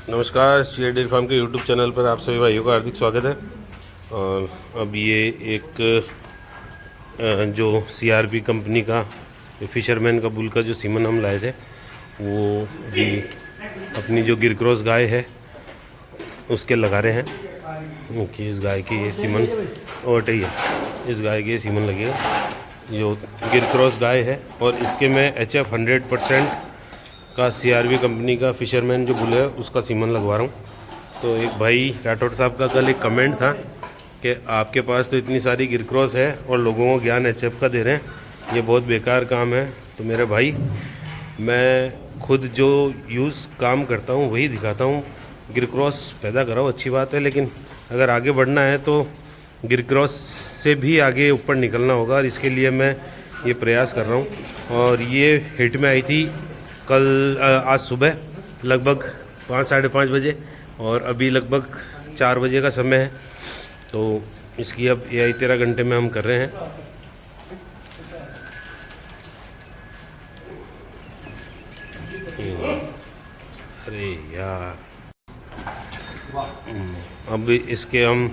नमस्कार, share dairy farm के YouTube channel पर आप सभी भाइयों का हार्दिक स्वागत है। और अब ये एक जो सीआरपी कंपनी का फिशरमैन का बुल का जो सीमन हम लाए थे वो भी अपनी जो गिरक्रॉस गाय है उसके लगा रहे हैं कि इस गाय की ये सीमन और इस गाय के सीमन लगेगा जो गिरक्रॉस गाय है। और इसके मैं HF 100% का सीआरबी कंपनी का फिशरमैन जो बुल है उसका सीमन लगवा रहा हूँ। तो एक भाई राठौड़ साहब का कल एक कमेंट था कि आपके पास तो इतनी सारी गिरक्रॉस है और लोगों को ज्ञान HF का दे रहे हैं, ये बहुत बेकार काम है। तो मेरे भाई, मैं खुद जो यूज़ काम करता हूँ वही दिखाता हूँ। गिरक्रॉस पैदा कराओ, अच्छी बात है, लेकिन अगर आगे बढ़ना है तो गिरक्रॉस से भी आगे ऊपर निकलना होगा और इसके लिए मैं ये प्रयास कर रहा हूँ। और ये हिट में आई थी कल आज सुबह लगभग 5 साढ़े 5 बजे और अभी लगभग 4 बजे का समय है। तो इसकी अब AI 13 घंटे में हम कर रहे हैं। अरे यार, अब इसके हम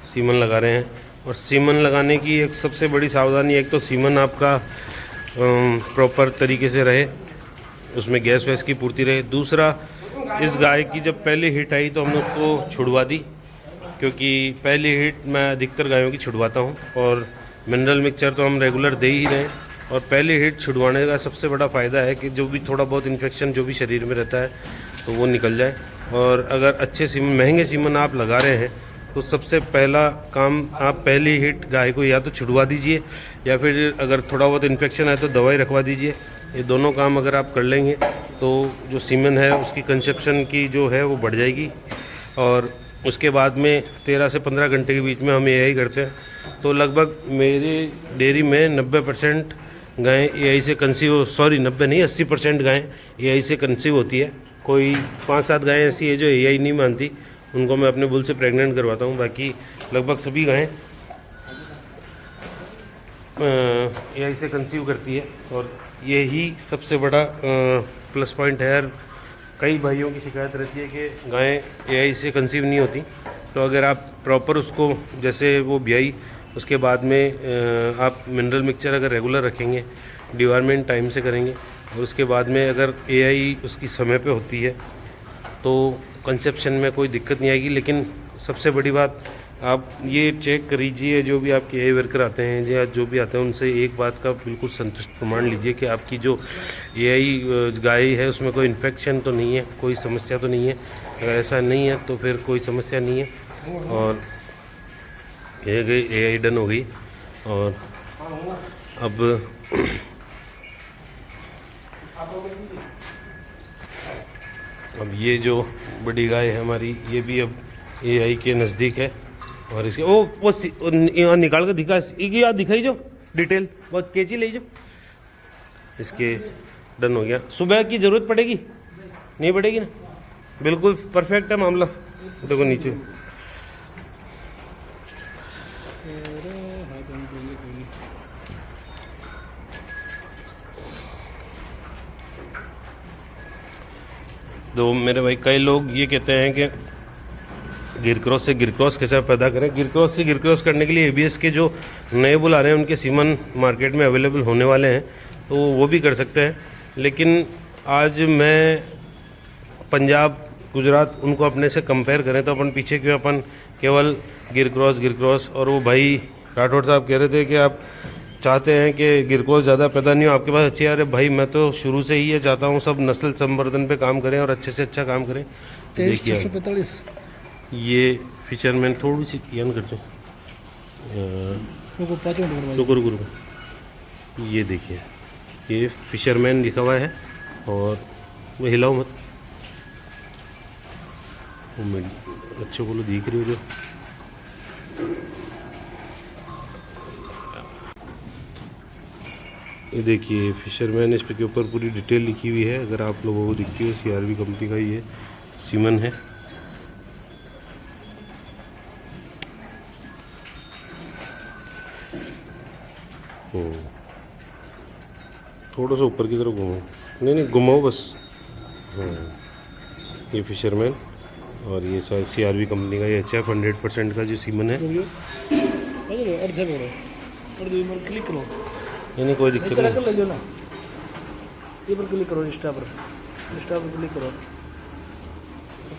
सीमन लगा रहे हैं। और सीमन लगाने की एक सबसे बड़ी सावधानी, एक तो सीमन आपका प्रॉपर तरीके से रहे, उसमें गैस वैस की पूर्ति रहे। दूसरा, इस गाय की जब पहली हिट आई तो हमने उसको छुड़वा दी, क्योंकि पहली हिट मैं अधिकतर गायों की छुड़वाता हूँ और मिनरल मिक्सचर तो हम रेगुलर दे ही रहे हैं। और पहली हिट छुड़वाने का सबसे बड़ा फ़ायदा है कि जो भी थोड़ा बहुत इन्फेक्शन जो भी शरीर में रहता है तो वो निकल जाए। और अगर अच्छे सीमन, महंगे सीमन आप लगा रहे हैं तो सबसे पहला काम, आप पहली हिट गाय को या तो छुड़वा दीजिए या फिर अगर थोड़ा बहुत इन्फेक्शन है तो दवाई रखवा दीजिए। ये दोनों काम अगर आप कर लेंगे तो जो सीमन है उसकी कंसेप्शन की जो है वो बढ़ जाएगी। और उसके बाद में 13 से 15 घंटे के बीच में हम AI करते हैं। तो लगभग मेरे डेयरी में 90% गायें AI से कंसीव, सॉरी 90 नहीं, 80% गायें AI से कंसीव होती है। कोई 5-7 गायें ऐसी है जो AI नहीं मानती, उनको मैं अपने बुल से प्रेग्नेंट करवाता हूँ। बाकी लगभग सभी गायें AI से कंसीव करती है। और यही सबसे बड़ा प्लस पॉइंट है। यार, कई भाइयों की शिकायत रहती है कि गायें AI से कंसीव नहीं होती। तो अगर आप प्रॉपर उसको, जैसे वो ब्याई, उसके बाद में आप मिनरल मिक्सचर अगर रेगुलर रखेंगे, डिवार्मेंट टाइम से करेंगे और उसके बाद में अगर AI उसकी समय पे होती है तो कंसेप्शन में कोई दिक्कत नहीं आएगी। लेकिन सबसे बड़ी बात, आप ये चेक करीजिए, जो भी आपके AI वर्कर आते हैं या जो भी आते हैं उनसे एक बात का बिल्कुल संतुष्ट प्रमाण लीजिए कि आपकी जो AI गाय है उसमें कोई इन्फेक्शन तो नहीं है, कोई समस्या तो नहीं है। अगर ऐसा नहीं है तो फिर कोई समस्या नहीं है। और ये गई AI डन हो गई। और अब ये जो बड़ी गाय है हमारी, ये भी अब AI के नज़दीक है। और इसके वो निकाल कर दिखा, याद दिखाई जो डिटेल बहुत कैची ले जो। इसके डन हो गया। सुबह की ज़रूरत पड़ेगी? नहीं पड़ेगी ना, बिल्कुल परफेक्ट है मामला। देखो नीचे, तो मेरे भाई, कई लोग ये कहते हैं कि गिरक्रॉस से गिरक्रॉस कैसे पैदा करें। गिरक्रॉस से गिरक्रॉस करने के लिए ABS के जो नए बुल आ रहे हैं उनके सीमन मार्केट में अवेलेबल होने वाले हैं, तो वो भी कर सकते हैं। लेकिन आज मैं पंजाब, गुजरात, उनको अपने से कंपेयर करें तो अपन पीछे क्यों, अपन केवल गिरक्रॉस। और वो भाई राठौड़ साहब कह रहे थे कि आप चाहते हैं कि गिरक्रॉस ज़्यादा पैदा नहीं हो आपके पास अच्छी। अरे भाई, मैं तो शुरू से ही ये चाहता हूँ सब नस्ल संवर्धन पे काम करें और अच्छे से अच्छा काम करें। 23,645 ये फिशरमैन थोड़ी सी किया करते रुको, ये देखिए, ये फिशरमैन लिखा हुआ है। और वो हिलाओ मत, वो अच्छे बोलो दिख रही हो जो। ये देखिए फिशरमैन, इस पे के ऊपर पूरी डिटेल लिखी हुई है। अगर आप लोगों को दिखती है, CRB कंपनी का ये सीमन है। थोड़ा सा ऊपर की तरफ घुमाओ, नहीं घुमाओ बस। हाँ, ये फिशरमैन, और ये CRV कंपनी का ये HF 100% का जो सीमन है। अर्धे करो, अर्धे पर क्लिक करो, नहीं कोई दिक्कत नहीं। कर ले जो ना, ये पर क्लिक करो, इंस्टा पर क्लिक करो,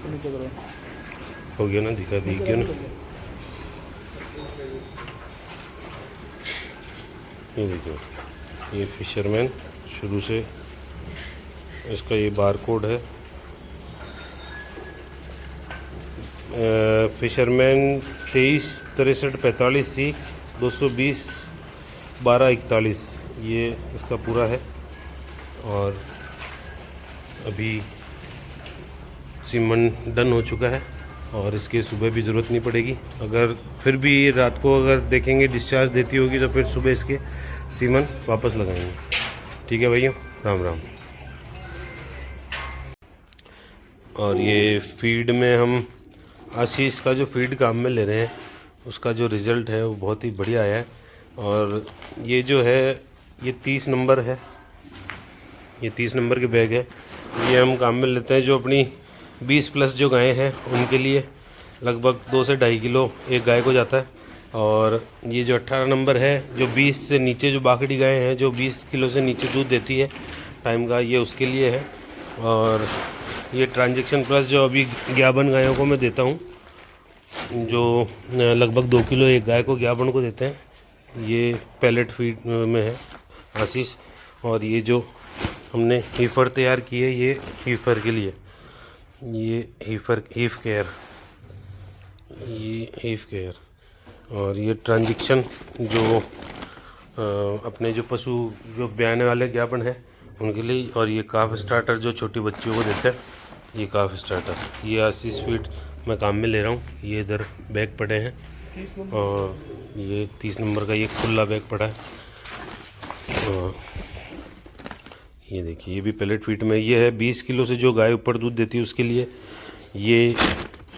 नीचे करो, हो गया ना, दिखा दी क्यों ना। ये देखिए, ये फिशरमैन शुरू से, इसका ये बार कोड है। फिशरमैन 236345C 220 1241, ये इसका पूरा है। और अभी सीमन डन हो चुका है और इसकी सुबह भी ज़रूरत नहीं पड़ेगी। अगर फिर भी रात को अगर देखेंगे डिस्चार्ज देती होगी तो फिर सुबह इसके सीमन वापस लगाएंगे। ठीक है भैया, राम राम। और ये फीड में हम आशीष का जो फीड काम में ले रहे हैं उसका जो रिज़ल्ट है वो बहुत ही बढ़िया है। और ये जो है ये 30 नंबर है, ये 30 नंबर के बैग है। ये हम काम में लेते हैं जो अपनी 20+ जो गायें हैं उनके लिए लगभग 2 से 2.5 किलो एक गाय को जाता है। और ये जो 18 नंबर है जो 20 से नीचे जो बाकड़ी गायें हैं जो 20 किलो से नीचे दूध देती है टाइम का, ये उसके लिए है। और ये ट्रांजेक्शन प्लस जो अभी 51 गायों को मैं देता हूँ जो लगभग 2 किलो एक गाय को 51 को देते हैं, ये पैलेट फीड में है आशीष। और ये जो हमने हीफर तैयार की है ये हीफर के लिए, ये हीफ केयर, ये हीफ केयर। और ये ट्रांजेक्शन जो अपने जो पशु जो ब्याने वाले ज्ञापन है उनके लिए। और ये काफ स्टार्टर जो छोटी बच्चियों को देते हैं, ये काफ स्टार्टर, ये आशीष फीड मैं काम में ले रहा हूँ। ये इधर बैग पड़े हैं और ये 30 नंबर का ये खुला बैग पड़ा है। और ये देखिए, ये भी पैलेट फीड में ये है। 20 किलो से जो गाय ऊपर दूध देती है उसके लिए ये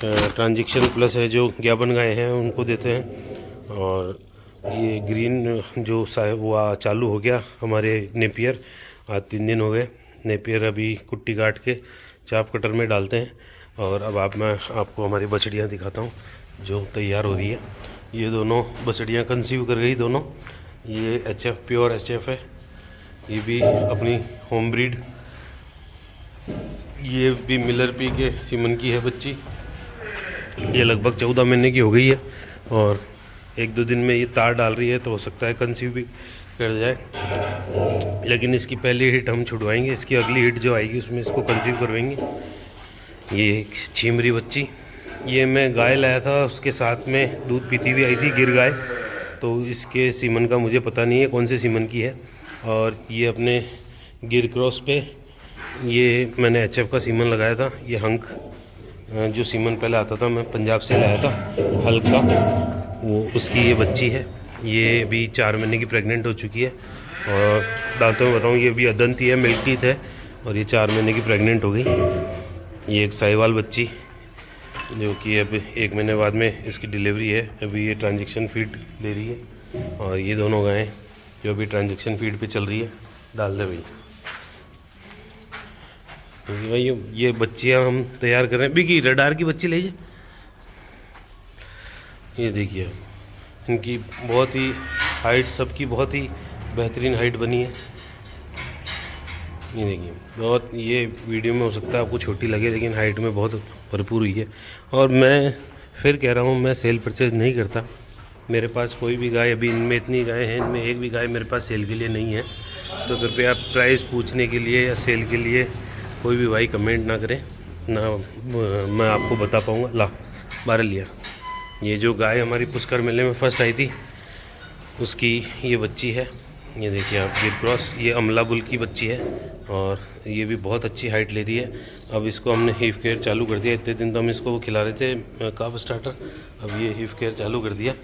ट्रांजेक्शन प्लस है, जो 51 गाय हैं उनको देते हैं। और ये ग्रीन जो वो चालू हो गया हमारे नेपियर, आज 3 दिन हो गए। नेपियर अभी कुट्टी काट के चाप कटर में डालते हैं। और अब मैं आपको हमारी बछड़ियाँ दिखाता हूँ जो तैयार हो रही है। ये दोनों बछड़ियाँ कंसीव कर गई दोनों। ये HF प्योर HF है, ये भी अपनी होम ब्रीड। ये भी मिलर पी के सीमन की है बच्ची, ये लगभग 14 महीने की हो गई है। और 1-2 दिन में ये तार डाल रही है तो हो सकता है कंसीव भी कर जाए, लेकिन इसकी पहली हिट हम छुड़वाएंगे, इसकी अगली हिट जो आएगी उसमें इसको कंसीव करवाएंगे। ये एक छीमरी बच्ची, ये मैं गाय लाया था उसके साथ में दूध पीती हुई आई थी गिर गाय, तो इसके सीमन का मुझे पता नहीं है कौन से सीमन की है। और ये अपने गिर क्रॉस पे ये मैंने HF का सीमन लगाया था। ये हंक जो सीमन पहले आता था मैं पंजाब से लाया था हल्का, वो उसकी ये बच्ची है। ये भी 4 महीने की प्रेग्नेंट हो चुकी है। और दांतों में बताऊँ ये भी अदंती है, मिल्क टीथ है, और ये 4 महीने की प्रेग्नेंट हो गई। ये एक साहिवाल बच्ची जो कि अब 1 महीने बाद में इसकी डिलीवरी है। अभी ये ट्रांजेक्शन फीड ले रही है। और ये दोनों गायें जो अभी ट्रांजेक्शन फीड पे चल रही है, डाल दे भाई। भाई ये बच्चियाँ हम तैयार कर रहे हैं। बिकी रडार की बच्ची ले, ये देखिए इनकी बहुत ही हाइट, सबकी बहुत ही बेहतरीन हाइट बनी है। ये देखिए, बहुत, ये वीडियो में हो सकता है आपको छोटी लगे लेकिन हाइट में बहुत भरपूर हुई है। और मैं फिर कह रहा हूँ मैं सेल परचेज नहीं करता, मेरे पास कोई भी गाय, अभी इनमें इतनी गाय हैं, इनमें एक भी गाय मेरे पास सेल के लिए नहीं है। तो कृपया प्राइस पूछने के लिए या सेल के लिए कोई भी भाई कमेंट ना करें, ना मैं आपको बता पाऊँगा। ला 12 लिया। ये जो गाय हमारी पुष्कर मेले में फर्स्ट आई थी उसकी ये बच्ची है, ये देखिए आप, गिर क्रॉस, ये अमला बुल की बच्ची है। और ये भी बहुत अच्छी हाइट ले रही है। अब इसको हमने हीफ केयर चालू कर दिया। इतने दिन तो हम इसको खिला रहे थे काफ स्टार्टर, अब ये हीफ केयर चालू कर दिया।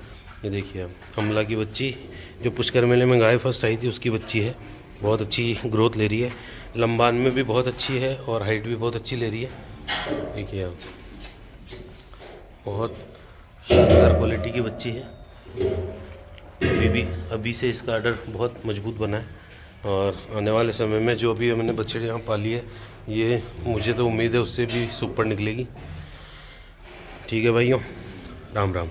ये देखिए आप, अमला की बच्ची जो पुष्कर मेले में गाय फर्स्ट आई थी उसकी बच्ची है, बहुत अच्छी ग्रोथ ले रही है, लंबान में भी बहुत अच्छी है और हाइट भी बहुत अच्छी ले रही है। देखिए आप, बहुत शानदार क्वालिटी की बच्ची है। अभी से इसका आर्डर बहुत मजबूत बना है। और आने वाले समय में जो अभी हमने बछड़ियाँ पाली है ये मुझे तो उम्मीद है उससे भी सुपर निकलेगी। ठीक है भाइयों, राम राम।